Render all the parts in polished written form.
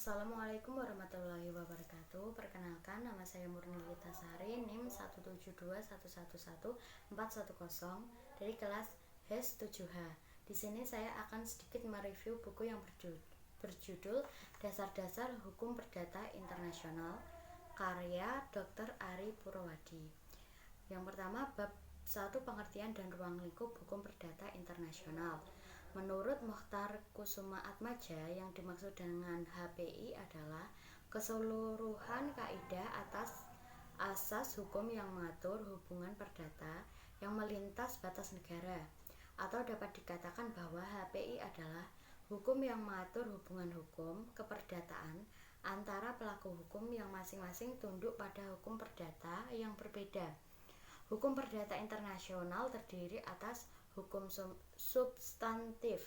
Assalamualaikum warahmatullahi wabarakatuh. Perkenalkan, nama saya Murni Litasari, NIM 172111410 dari kelas HES 7H. Di sini saya akan sedikit mereview buku yang berjudul Dasar-Dasar Hukum Perdata Internasional karya Dr. Ari Purwadi. Yang pertama, bab 1, pengertian dan ruang lingkup hukum perdata internasional. Menurut Mokhtar Kusumaatmadja, yang dimaksud dengan HPI adalah keseluruhan kaidah atas asas hukum yang mengatur hubungan perdata yang melintas batas negara, atau dapat dikatakan bahwa HPI adalah hukum yang mengatur hubungan hukum keperdataan antara pelaku hukum yang masing-masing tunduk pada hukum perdata yang berbeda. Hukum perdata internasional terdiri atas hukum substantif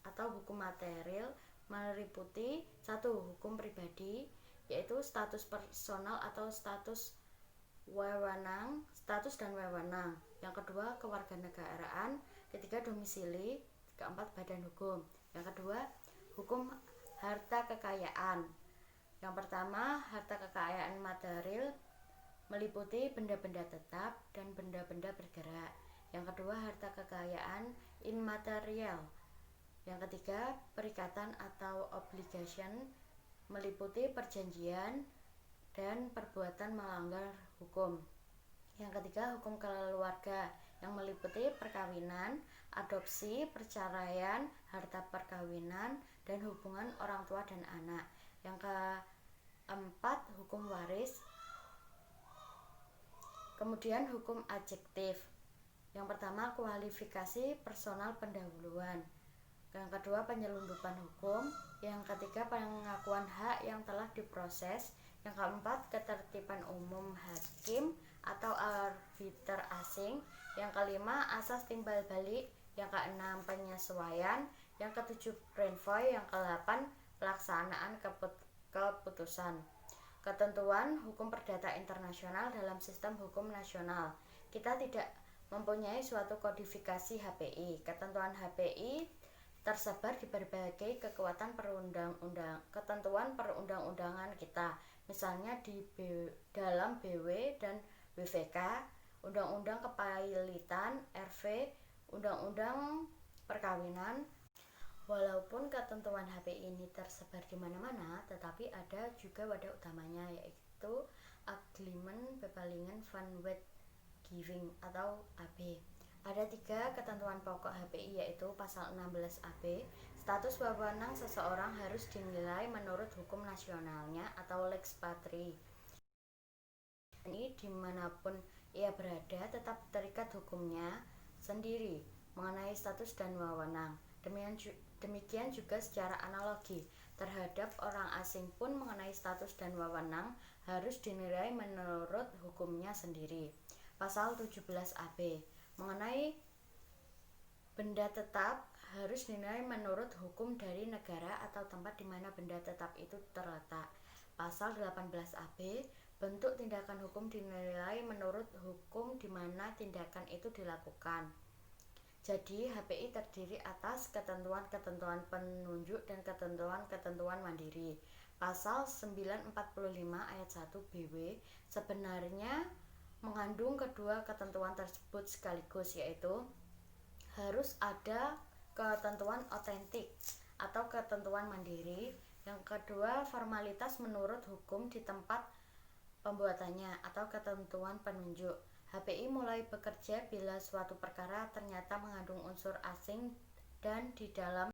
atau hukum material, meliputi 1. Hukum pribadi, yaitu status personal atau status dan wewenang. Yang kedua, kewarganegaraan. Ketiga, domisili. Keempat, badan hukum. Yang kedua, hukum harta kekayaan. Yang pertama, harta kekayaan material meliputi benda-benda tetap dan benda-benda bergerak. Yang kedua, harta kekayaan immaterial. Yang ketiga, perikatan atau obligation meliputi perjanjian dan perbuatan melanggar hukum. Yang ketiga, hukum keluarga yang meliputi perkawinan, adopsi, perceraian, harta perkawinan, dan hubungan orang tua dan anak. Yang keempat, hukum waris. Kemudian hukum adjektif. Yang pertama, kualifikasi personal pendahuluan. Yang kedua, penyelundupan hukum. Yang ketiga, pengakuan hak yang telah diproses. Yang keempat, ketertiban umum hakim atau arbiter asing. Yang kelima, asas timbal balik. Yang keenam, penyesuaian. Yang ketujuh, renvoi. Yang kedelapan, pelaksanaan keputusan. Ketentuan hukum perdata internasional dalam sistem hukum nasional. Kita tidak mempunyai suatu kodifikasi HPI. Ketentuan HPI tersebar di berbagai ketentuan perundang-undangan kita. Misalnya dalam BW dan WVK, Undang-Undang Kepailitan, RV, Undang-Undang Perkawinan. Walaupun ketentuan HPI ini tersebar di mana-mana, tetapi ada juga wadah utamanya, yaitu Agreement Bepalingen van Wetgeving atau AB. Ada 3 ketentuan pokok HPI, yaitu pasal 16 AB, status wewenang seseorang harus dinilai menurut hukum nasionalnya atau lex patri. Ini dimanapun ia berada tetap terikat hukumnya sendiri mengenai status dan wewenang. Demikian juga secara analogi terhadap orang asing pun mengenai status dan wewenang harus dinilai menurut hukumnya sendiri. Pasal 17 AB mengenai benda tetap harus dinilai menurut hukum dari negara atau tempat di mana benda tetap itu terletak. Pasal 18 AB, bentuk tindakan hukum dinilai menurut hukum di mana tindakan itu dilakukan. Jadi, HPI terdiri atas ketentuan-ketentuan penunjuk dan ketentuan-ketentuan mandiri. Pasal 945 ayat 1 BW sebenarnya mengandung kedua ketentuan tersebut sekaligus, yaitu harus ada ketentuan otentik atau ketentuan mandiri. Yang kedua, formalitas menurut hukum di tempat pembuatannya atau ketentuan penunjuk. HPI mulai bekerja bila suatu perkara ternyata mengandung unsur asing, dan di dalam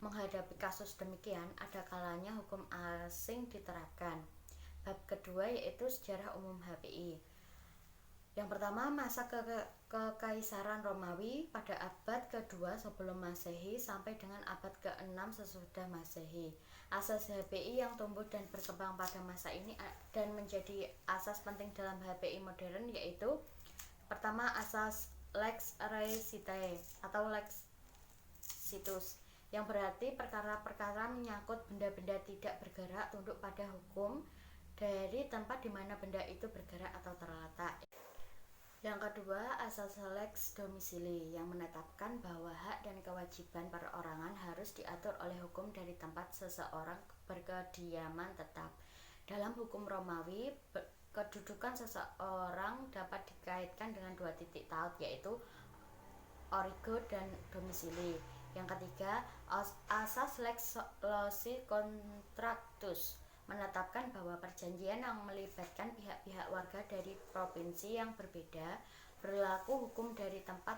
menghadapi kasus demikian ada kalanya hukum asing diterapkan. Bab kedua yaitu sejarah umum HPI. Yang pertama, masa kekaisaran Romawi pada abad ke-2 sebelum Masehi sampai dengan abad ke-6 sesudah Masehi. Asas HPI yang tumbuh dan berkembang pada masa ini dan menjadi asas penting dalam HPI modern yaitu: pertama, asas lex recitae atau lex situs, yang berarti perkara-perkara menyangkut benda-benda tidak bergerak tunduk pada hukum dari tempat di mana benda itu bergerak atau terletak. Yang kedua, asas lex domisili yang menetapkan bahwa hak dan kewajiban perorangan harus diatur oleh hukum dari tempat seseorang berkediaman tetap. Dalam hukum Romawi, kedudukan seseorang dapat dikaitkan dengan dua titik taut, yaitu origo dan domisili. Yang ketiga, asas lex loci contractus menetapkan bahwa perjanjian yang melibatkan pihak-pihak warga dari provinsi yang berbeda berlaku hukum dari tempat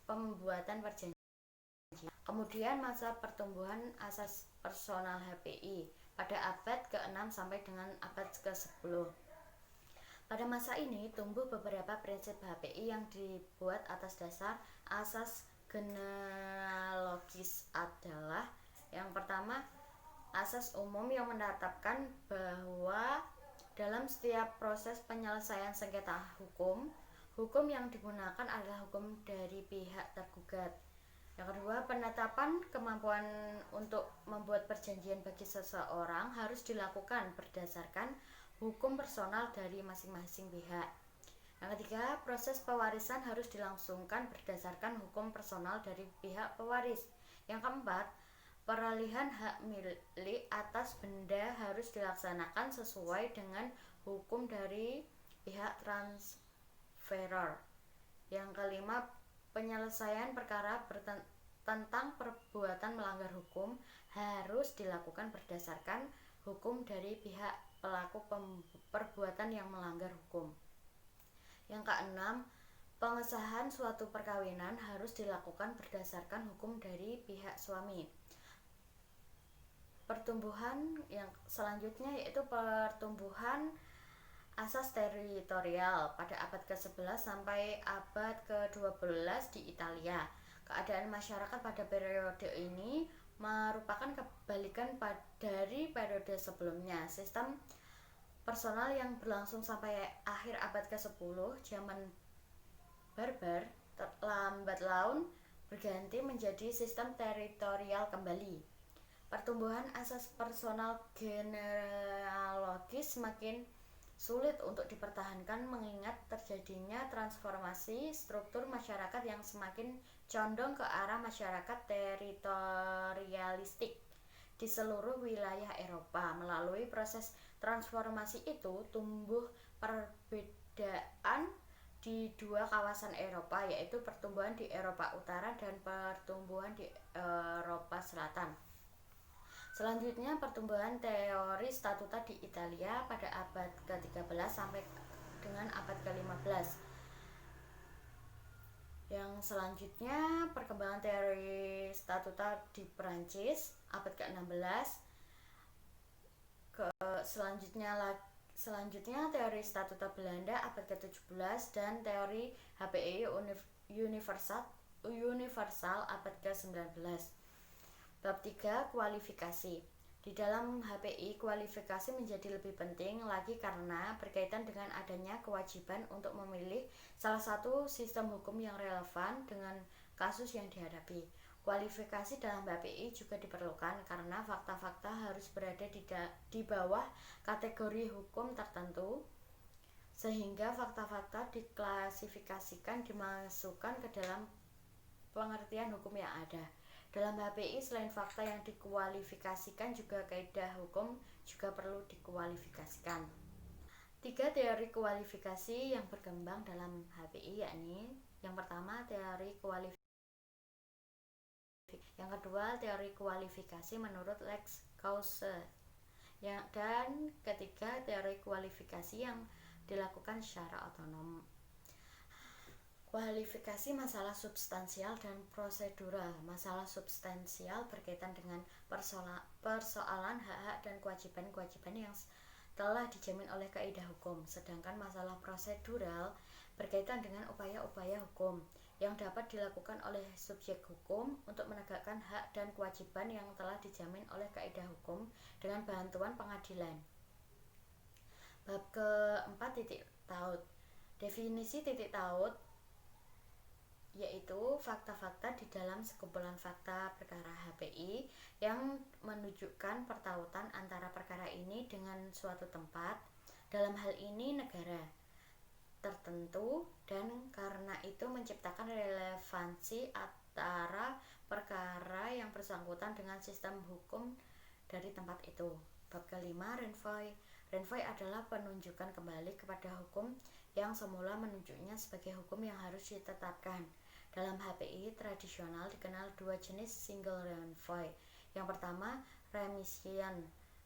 pembuatan perjanjian. Kemudian masa pertumbuhan asas personal HPI pada abad ke-6 sampai dengan abad ke-10. Pada masa ini tumbuh beberapa prinsip HPI yang dibuat atas dasar asas genealogis adalah: yang pertama, asas umum yang menetapkan bahwa dalam setiap proses penyelesaian sengketa hukum, hukum yang digunakan adalah hukum dari pihak tergugat. Yang kedua, penetapan kemampuan untuk membuat perjanjian bagi seseorang harus dilakukan berdasarkan hukum personal dari masing-masing pihak. Yang ketiga, proses pewarisan harus dilangsungkan berdasarkan hukum personal dari pihak pewaris. Yang keempat, peralihan hak milik atas benda harus dilaksanakan sesuai dengan hukum dari pihak transferor. Yang kelima, penyelesaian perkara tentang perbuatan melanggar hukum harus dilakukan berdasarkan hukum dari pihak pelaku perbuatan yang melanggar hukum. Yang keenam, pengesahan suatu perkawinan harus dilakukan berdasarkan hukum dari pihak suami. Pertumbuhan yang selanjutnya yaitu pertumbuhan asas teritorial pada abad ke-11 sampai abad ke-12 di Italia. Keadaan masyarakat pada periode ini merupakan kebalikan dari periode sebelumnya. Sistem personal yang berlangsung sampai akhir abad ke-10 zaman barbar lambat laun berganti menjadi sistem teritorial kembali. Pertumbuhan asas personal genealogis semakin sulit untuk dipertahankan mengingat terjadinya transformasi struktur masyarakat yang semakin condong ke arah masyarakat teritorialistik di seluruh wilayah Eropa. Melalui proses transformasi itu tumbuh perbedaan di dua kawasan Eropa, yaitu pertumbuhan di Eropa Utara dan pertumbuhan di Eropa Selatan. Selanjutnya, pertumbuhan teori statuta di Italia pada abad ke-13 sampai dengan abad ke-15. Yang selanjutnya, perkembangan teori statuta di Prancis abad ke-16. Selanjutnya teori statuta Belanda abad ke-17 dan teori HPI universal abad ke-19. Bab 3, kualifikasi. Di dalam HPI, kualifikasi menjadi lebih penting lagi karena berkaitan dengan adanya kewajiban untuk memilih salah satu sistem hukum yang relevan dengan kasus yang dihadapi. Kualifikasi dalam HPI juga diperlukan karena fakta-fakta harus berada di bawah kategori hukum tertentu, sehingga fakta-fakta diklasifikasikan dimasukkan ke dalam pengertian hukum yang ada. Dalam HPI, selain fakta yang dikualifikasikan, juga kaidah hukum juga perlu dikualifikasikan. 3 teori kualifikasi yang berkembang dalam HPI, yakni yang pertama teori kualifikasi, yang kedua teori kualifikasi menurut Lex Causse, dan ketiga teori kualifikasi yang dilakukan secara otonom. Kualifikasi masalah substansial dan prosedural. Masalah substansial berkaitan dengan persoalan hak-hak dan kewajiban-kewajiban yang telah dijamin oleh kaidah hukum, sedangkan masalah prosedural berkaitan dengan upaya-upaya hukum yang dapat dilakukan oleh subjek hukum untuk menegakkan hak dan kewajiban yang telah dijamin oleh kaidah hukum dengan bantuan pengadilan. Bab ke-4, titik taut. Definisi titik taut yaitu fakta-fakta di dalam sekumpulan fakta perkara HPI yang menunjukkan pertautan antara perkara ini dengan suatu tempat, dalam hal ini negara. tertentu dan karena itu menciptakan relevansi antara perkara yang bersangkutan dengan sistem hukum dari tempat itu. Bab kelima, renvoi. Renvoi adalah penunjukan kembali kepada hukum yang semula menunjuknya sebagai hukum yang harus ditetapkan. Dalam HPI tradisional dikenal dua jenis single renvoi. Yang pertama, remission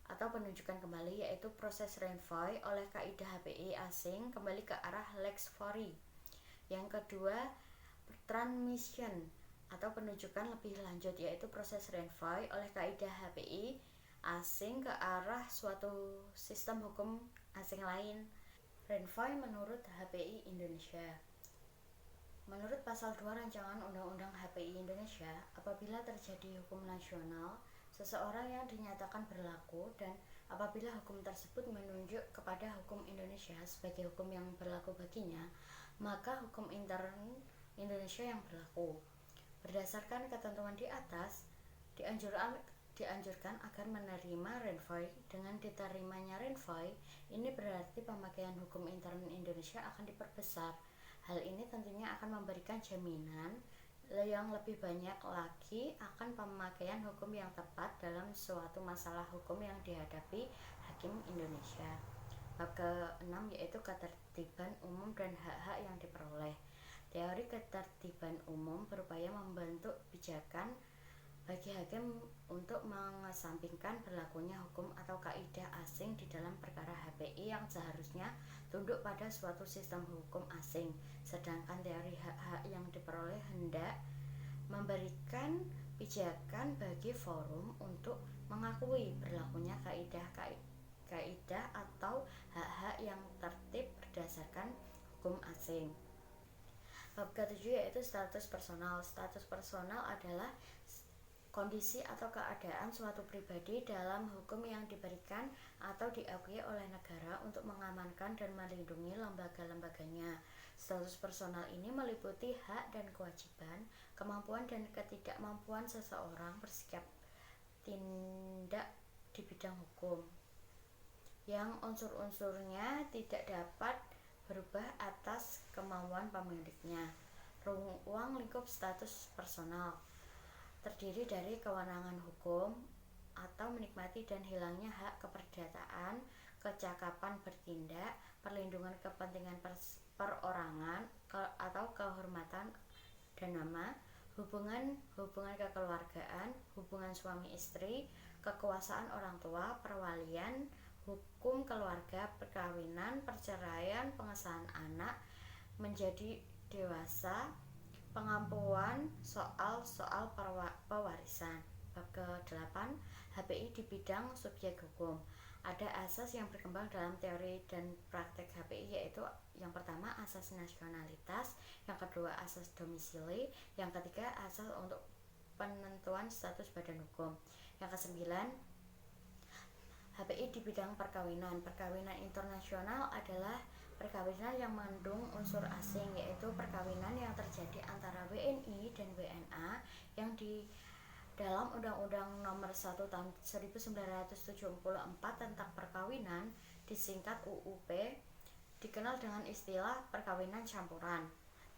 atau penunjukan kembali, yaitu proses renvoi oleh kaidah HPI asing kembali ke arah lex fori. Yang kedua, transmission atau penunjukan lebih lanjut, yaitu proses renvoi oleh kaidah HPI asing ke arah suatu sistem hukum asing lain. Renvoi menurut HPI Indonesia. Menurut pasal 2 Rancangan Undang-Undang HPI Indonesia, apabila terjadi hukum nasional seseorang yang dinyatakan berlaku dan apabila hukum tersebut menunjuk kepada hukum Indonesia sebagai hukum yang berlaku baginya, maka hukum intern Indonesia yang berlaku. Berdasarkan ketentuan di atas, dianjurkan agar menerima renvoi. Dengan diterimanya renvoi, ini berarti pemakaian hukum intern Indonesia akan diperbesar. Hal ini tentunya akan memberikan jaminan yang lebih banyak lagi akan pemakaian hukum yang tepat dalam suatu masalah hukum yang dihadapi hakim Indonesia. Bab ke-6 yaitu ketertiban umum dan hak-hak yang diperoleh. Teori ketertiban umum berupaya membentuk pijakan bagi hakim untuk mengesampingkan berlakunya hukum atau kaidah asing di dalam perkara HPI yang seharusnya tunduk pada suatu sistem hukum asing. Sedangkan teori hak-hak yang diperoleh hendak memberikan pijakan bagi forum untuk mengakui berlakunya kaidah atau hak-hak yang tertib berdasarkan hukum asing. Bab ke-7 yaitu status personal. Status personal adalah kondisi atau keadaan suatu pribadi dalam hukum yang diberikan atau diakui oleh negara untuk mengamankan dan melindungi lembaga-lembaganya. Status personal ini meliputi hak dan kewajiban, kemampuan dan ketidakmampuan seseorang bersikap tindak di bidang hukum, yang unsur-unsurnya tidak dapat berubah atas kemauan pemiliknya. Ruang lingkup status personal terdiri dari kewenangan hukum atau menikmati dan hilangnya hak keperdataan, kecakapan bertindak, perlindungan kepentingan perorangan atau kehormatan dan nama, hubungan kekeluargaan, hubungan suami istri, kekuasaan orang tua, perwalian, hukum keluarga, perkawinan, perceraian, pengesahan anak menjadi dewasa, pengampuan soal pewarisan. Bab ke-8 HPI di bidang subjek hukum. Ada asas yang berkembang dalam teori dan praktek HPI, yaitu yang pertama asas nasionalitas, yang kedua asas domisili, yang ketiga asas untuk penentuan status badan hukum. Yang kesembilan HPI di bidang perkawinan. Perkawinan internasional adalah perkawinan yang mengandung unsur asing, yaitu perkawinan yang terjadi antara WNI dan WNA yang di dalam Undang-Undang Nomor 1 Tahun 1974 tentang perkawinan, disingkat UUP, dikenal dengan istilah perkawinan campuran.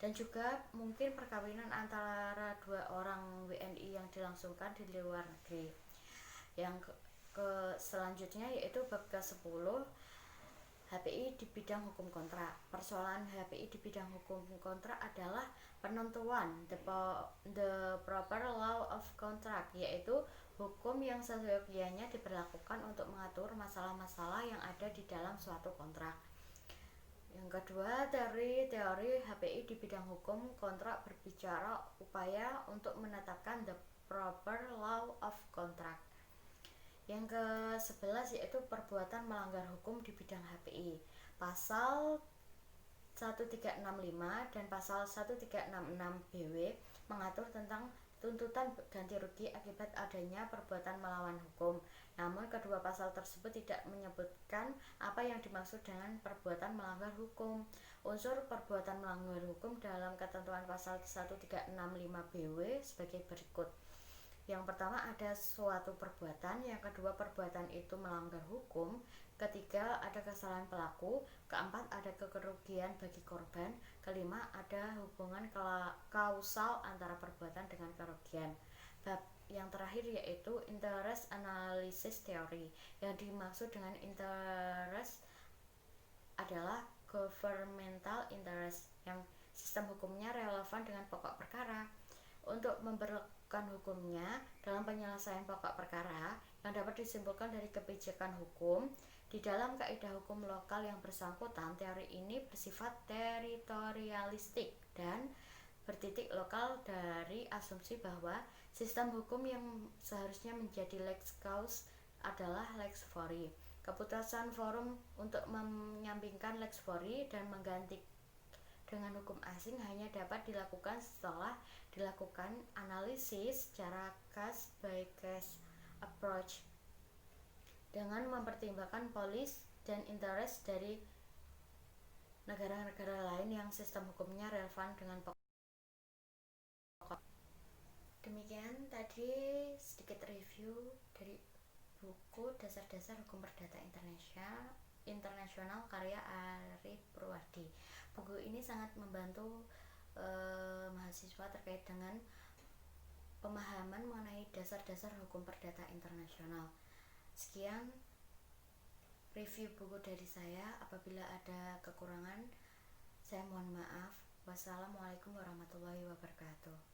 Dan juga mungkin perkawinan antara dua orang WNI yang dilangsungkan di luar negeri. Yang selanjutnya yaitu bab ke-10 HPI di bidang hukum kontrak. Persoalan HPI di bidang hukum kontrak adalah penentuan the proper law of contract, yaitu hukum yang seyogianya diberlakukan untuk mengatur masalah-masalah yang ada di dalam suatu kontrak. Yang kedua, teori HPI di bidang hukum kontrak berbicara upaya untuk menetapkan the proper law of contract. Yang ke-11 yaitu perbuatan melanggar hukum di bidang HPI. Pasal 1365 dan pasal 1366 BW mengatur tentang tuntutan ganti rugi akibat adanya perbuatan melawan hukum. Namun kedua pasal tersebut tidak menyebutkan apa yang dimaksud dengan perbuatan melanggar hukum. Unsur perbuatan melanggar hukum dalam ketentuan pasal 1365 BW sebagai berikut. Yang pertama ada suatu perbuatan, yang kedua perbuatan itu melanggar hukum, ketiga ada kesalahan pelaku, keempat ada kerugian bagi korban, kelima ada hubungan kausal antara perbuatan dengan kerugian. Bab yang terakhir yaitu interest analysis theory. Yang dimaksud dengan interest adalah governmental interest yang sistem hukumnya relevan dengan pokok perkara. Untuk memperlakukan hukumnya dalam penyelesaian pokok perkara yang dapat disimpulkan dari kebijakan hukum di dalam kaidah hukum lokal yang bersangkutan, teori ini bersifat teritorialistik dan bertitik lokal dari asumsi bahwa sistem hukum yang seharusnya menjadi lex causa adalah lex fori. Keputusan forum untuk menyampingkan lex fori dan mengganti dengan hukum asing hanya dapat dilakukan setelah dilakukan analisis secara case by case approach dengan mempertimbangkan policy dan interest dari negara-negara lain yang sistem hukumnya relevan dengan pokok. Demikian tadi sedikit review dari buku Dasar-Dasar Hukum Perdata Internasional karya Arif Purwadi. Buku ini sangat membantu mahasiswa terkait dengan pemahaman mengenai dasar-dasar hukum perdata internasional. Sekian review buku dari saya. Apabila ada kekurangan, saya mohon maaf. Wassalamualaikum warahmatullahi wabarakatuh.